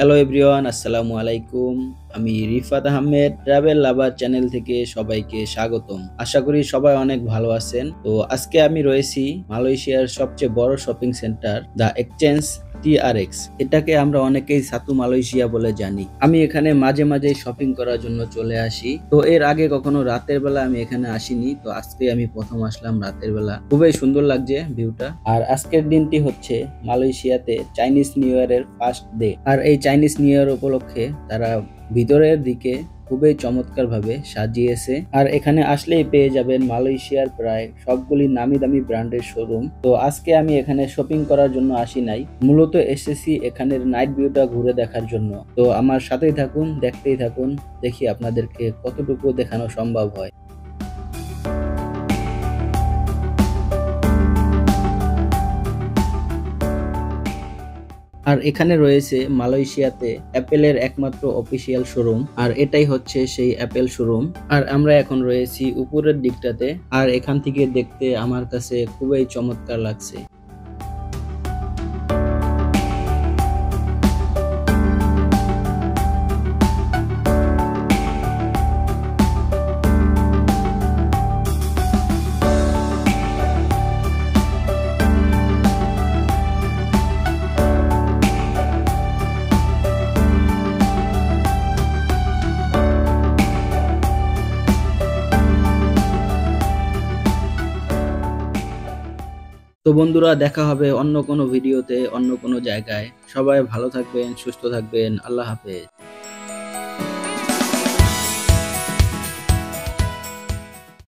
Hello everyone, আসসালামু আলাইকুম। আমি রিফাত আহমেদ ট্রাভেল লাভার চ্যানেল থেকে সবাইকে স্বাগতম। আশা করি সবাই অনেক ভালো আছেন। তো আজকে আমি রয়েছি মালয়েশিয়ার সবচেয়ে বড় shopping centre the exchange TRX। এটাকে আমরা অনেকেই সাতু মালয়েশিয়া বলে জানি। আমি এখানে মাঝে মাঝে শপিং করার জন্য চলে আসি। তো এর আগে কখনো রাতের বেলা আমি এখানে আসিনি, তো আজকে আমি প্রথম আসলাম রাতের বেলা। খুবই সুন্দর লাগছে ভিউটা। আর আজকের দিনটি হচ্ছে মালয়েশিয়াতে চাইনিজ নিউ ইয়ারের ফার্স্ট ডে। আর এই চাইনিজ নিউ ইয়ার উপলক্ষে তারা ভিতরের দিকে খুবই চমৎকার ভাবে সাজিয়েছে। আর এখানে আসলেই পেয়ে যাবেন মালয়েশিয়ার প্রায় সবগুলি নামি দামি ব্র্যান্ডের শোরুম। তো আজকে আমি এখানে শপিং করার জন্য আসি নাই, মূলত এসেছি এখানের নাইট ভিউটা ঘুরে দেখার জন্য। তো আমার সাথেই থাকুন, দেখতেই থাকুন, দেখি আপনাদেরকে কতটুকু দেখানো সম্ভব হয়। আর এখানে রয়েছে মালয়েশিয়াতে অ্যাপেলের একমাত্র অফিসিয়াল শোরুম, আর এটাই হচ্ছে সেই অ্যাপেল শোরুম। আর আমরা এখন রয়েছি উপরের দিকটাতে, আর এখান থেকে দেখতে আমার কাছে খুবই চমৎকার লাগছে। তো বন্ধুরা, দেখা হবে অন্য কোনো ভিডিওতে, অন্য কোনো জায়গায়। সবাই ভালো থাকবেন, সুস্থ থাকবেন। আল্লাহ হাফেজ।